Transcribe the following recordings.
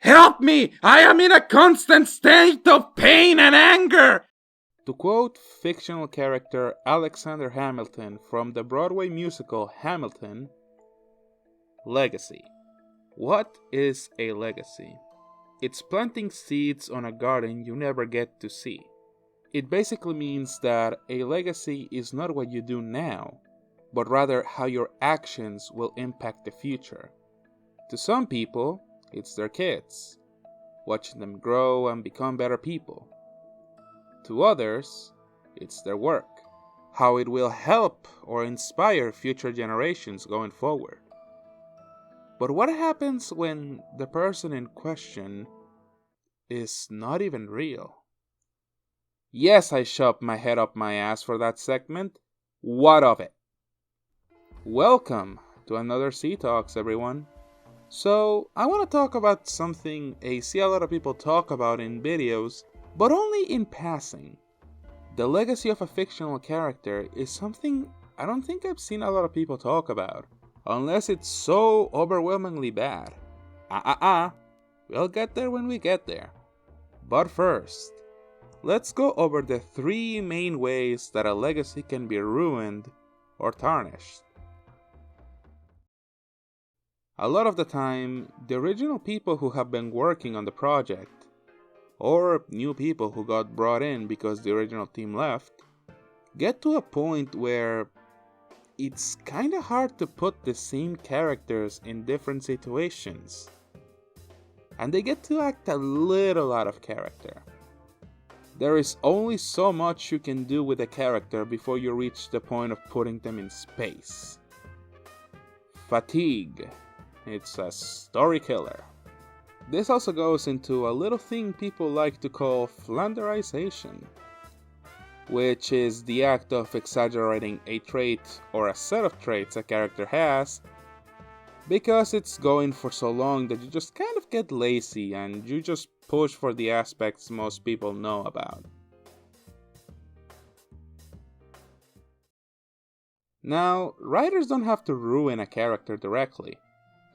Help me! I am in a constant state of pain and anger! To quote fictional character Alexander Hamilton from the Broadway musical Hamilton, legacy. What is a legacy? It's planting seeds on a garden you never get to see. It basically means that a legacy is not what you do now, but rather how your actions will impact the future. To some people, it's their kids, watching them grow and become better people. To others, it's their work, how it will help or inspire future generations going forward. But what happens when the person in question is not even real? Yes, I shoved my head up my ass for that segment. What of it? Welcome to another Sea Talks, everyone. So, I want to talk about something I see a lot of people talk about in videos, but only in passing. The legacy of a fictional character is something I don't think I've seen a lot of people talk about, unless it's so overwhelmingly bad. We'll get there when we get there. But first, let's go over the 3 main ways that a legacy can be ruined or tarnished. A lot of the time, the original people who have been working on the project, or new people who got brought in because the original team left, get to a point where it's kinda hard to put the same characters in different situations. And they get to act a little out of character. There is only so much you can do with a character before you reach the point of putting them in space. Fatigue. It's a story killer. This also goes into a little thing people like to call flanderization, which is the act of exaggerating a trait or a set of traits a character has because it's going for so long that you just kind of get lazy and you just push for the aspects most people know about. Now, writers don't have to ruin a character directly.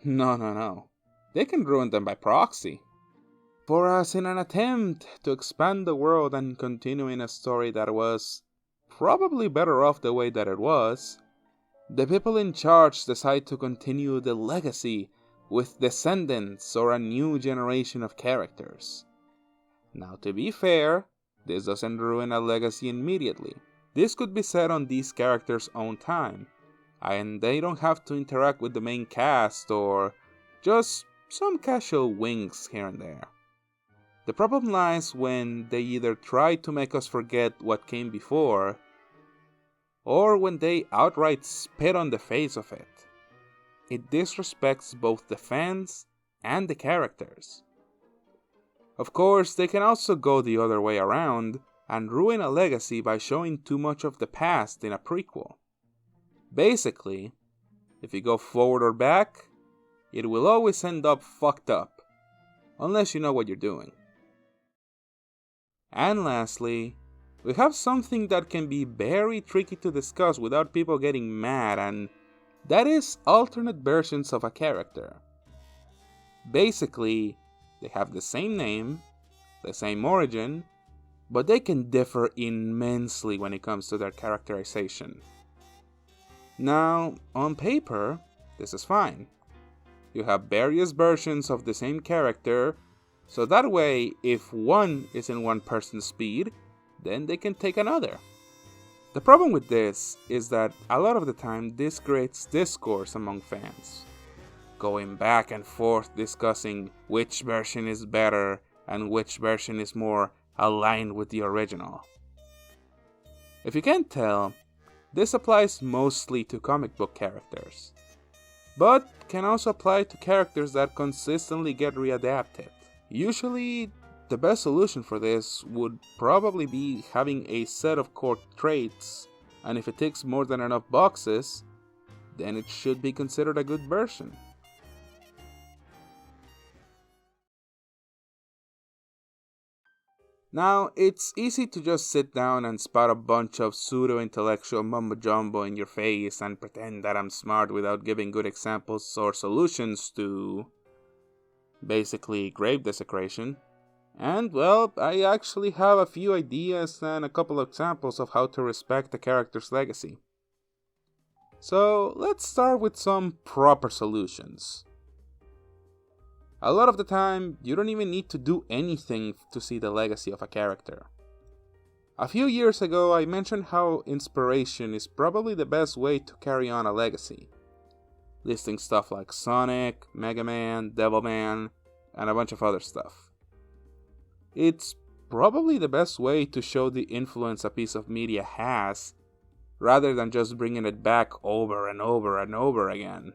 No. They can ruin them by proxy. For us, in an attempt to expand the world and continuing a story that was probably better off the way that it was, the people in charge decide to continue the legacy with descendants or a new generation of characters. Now, to be fair, this doesn't ruin a legacy immediately. This could be set on these characters' own time, and they don't have to interact with the main cast or just some casual winks here and there. The problem lies when they either try to make us forget what came before, or when they outright spit on the face of it. It disrespects both the fans and the characters. Of course, they can also go the other way around and ruin a legacy by showing too much of the past in a prequel. Basically, if you go forward or back, it will always end up fucked up, unless you know what you're doing. And lastly, we have something that can be very tricky to discuss without people getting mad, and that is alternate versions of a character. Basically, they have the same name, the same origin, but they can differ immensely when it comes to their characterization. Now, on paper, this is fine. You have various versions of the same character, so that way, if one is in one person's speed, then they can take another. The problem with this is that a lot of the time this creates discourse among fans, going back and forth discussing which version is better and which version is more aligned with the original. If you can't tell, this applies mostly to comic book characters, but can also apply to characters that consistently get readapted. Usually, the best solution for this would probably be having a set of core traits, and if it ticks more than enough boxes, then it should be considered a good version. Now, it's easy to just sit down and spout a bunch of pseudo-intellectual mumbo-jumbo in your face and pretend that I'm smart without giving good examples or solutions to basically grave desecration. And well, I actually have a few ideas and a couple of examples of how to respect a character's legacy. So let's start with some proper solutions. A lot of the time, you don't even need to do anything to see the legacy of a character. A few years ago, I mentioned how inspiration is probably the best way to carry on a legacy, listing stuff like Sonic, Mega Man, Devilman, and a bunch of other stuff. It's probably the best way to show the influence a piece of media has, rather than just bringing it back over and over and over again.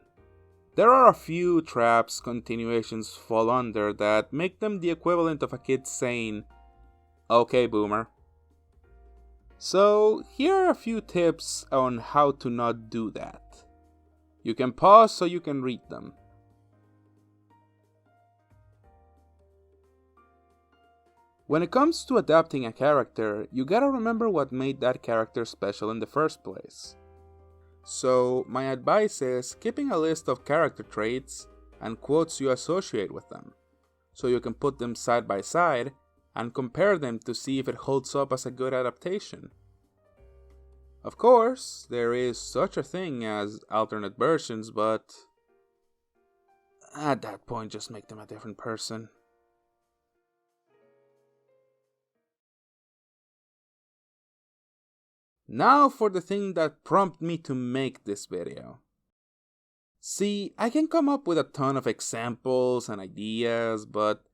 There are a few traps continuations fall under that make them the equivalent of a kid saying, "Okay, boomer." So here are a few tips on how to not do that. You can pause so you can read them. When it comes to adapting a character, you gotta remember what made that character special in the first place. So my advice is keeping a list of character traits and quotes you associate with them, so you can put them side by side and compare them to see if it holds up as a good adaptation. Of course, there is such a thing as alternate versions, but at that point just make them a different person. Now for the thing that prompted me to make this video. See, I can come up with a ton of examples and ideas, but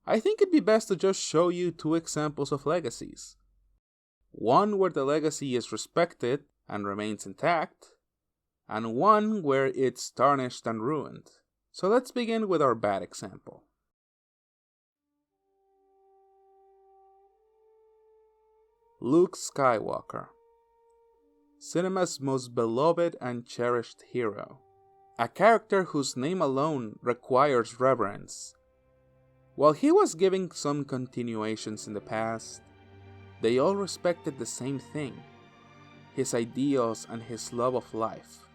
I think it'd be best to just show you two examples of legacies. One where the legacy is respected and remains intact, and one where it's tarnished and ruined. So let's begin with our bad example. Luke Skywalker, cinema's most beloved and cherished hero. A character whose name alone requires reverence. While he was giving some continuations in the past, they all respected the same thing: his ideals and his love of life.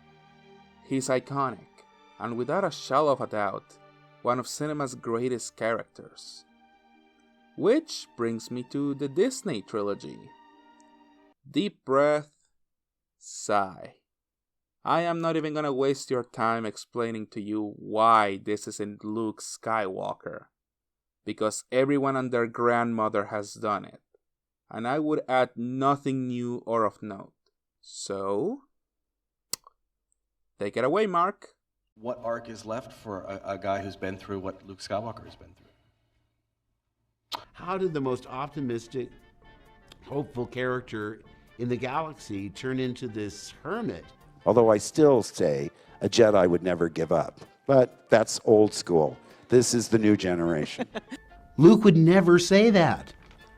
He's iconic, and without a shadow of a doubt, one of cinema's greatest characters. Which brings me to the Disney trilogy. Deep breath, sigh. I am not even gonna waste your time explaining to you why this isn't Luke Skywalker, because everyone and their grandmother has done it, and I would add nothing new or of note. So, take it away, Mark. What arc is left for a guy who's been through what Luke Skywalker has been through? How did the most optimistic, hopeful character in the galaxy turn into this hermit? Although I still say a Jedi would never give up. But that's old school. This is the new generation. Luke would never say that.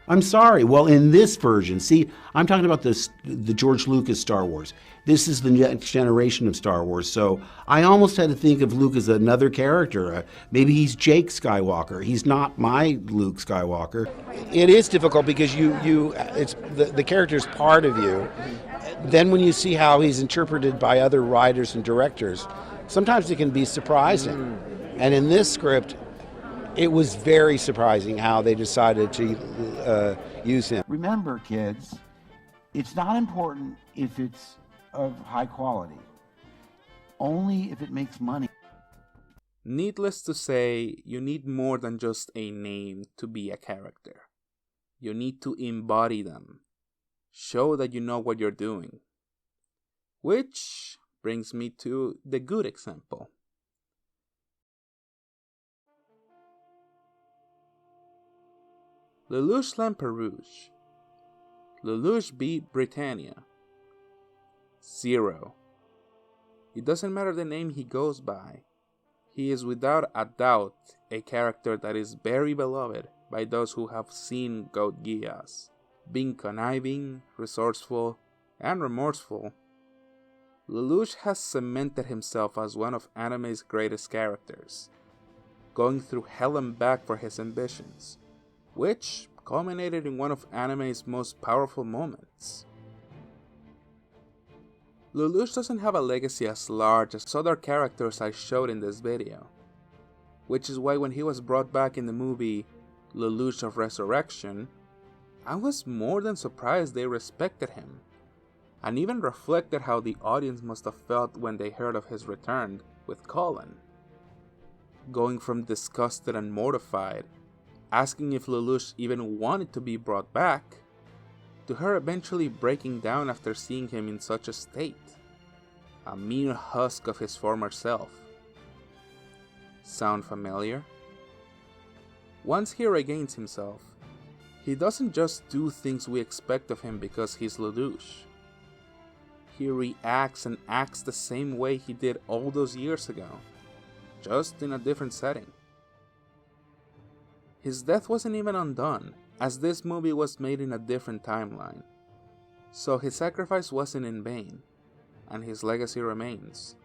I'm sorry. Well, in this version, see, I'm talking about the George Lucas Star Wars. This is the next generation of Star Wars. So I almost had to think of Luke as another character. Maybe he's Jake Skywalker. He's not my Luke Skywalker. It is difficult because it's the character's part of you. Then when you see how he's interpreted by other writers and directors, sometimes it can be surprising. And in this script, it was very surprising how they decided to use him. Remember, kids, it's not important if it's of high quality, only if it makes money. Needless to say, you need more than just a name to be a character. You need to embody them. Show that you know what you're doing. Which brings me to the good example. Lelouch Lamperouge. Lelouch beat Britannia. Zero. It doesn't matter the name he goes by. He is without a doubt a character that is very beloved by those who have seen Code Geass. Being conniving, resourceful, and remorseful, Lelouch has cemented himself as one of anime's greatest characters, going through hell and back for his ambitions, which culminated in one of anime's most powerful moments. Lelouch doesn't have a legacy as large as other characters I showed in this video. which is why when he was brought back in the movie Lelouch of Resurrection, I was more than surprised they respected him, and even reflected how the audience must have felt when they heard of his return with Colin. Going from disgusted and mortified, asking if Lelouch even wanted to be brought back, to her eventually breaking down after seeing him in such a state, a mere husk of his former self. Sound familiar? Once he regains himself, he doesn't just do things we expect of him because he's Lelouch. He reacts and acts the same way he did all those years ago, just in a different setting. His death wasn't even undone, as this movie was made in a different timeline, so his sacrifice wasn't in vain, and his legacy remains.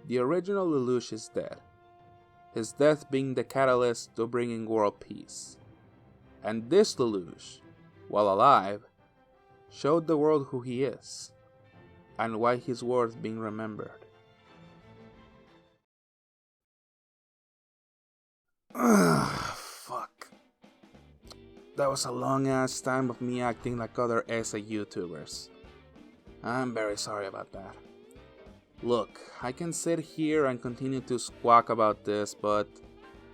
The original Lelouch is dead, his death being the catalyst to bringing world peace. And this Lelouch, while alive, showed the world who he is, and why he's worth being remembered. Fuck. That was a long ass time of me acting like other essay YouTubers. I'm very sorry about that. Look, I can sit here and continue to squawk about this, but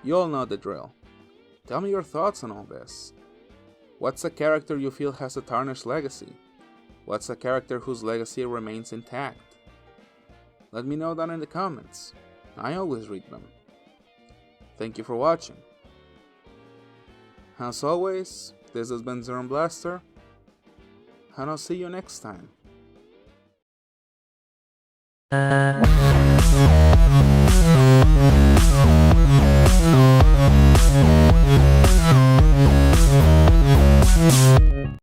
you all know the drill. Tell me your thoughts on all this. What's a character you feel has a tarnished legacy? What's a character whose legacy remains intact? Let me know down in the comments. I always read them. Thank you for watching. As always, this has been Zero Blaster, and I'll see you next time.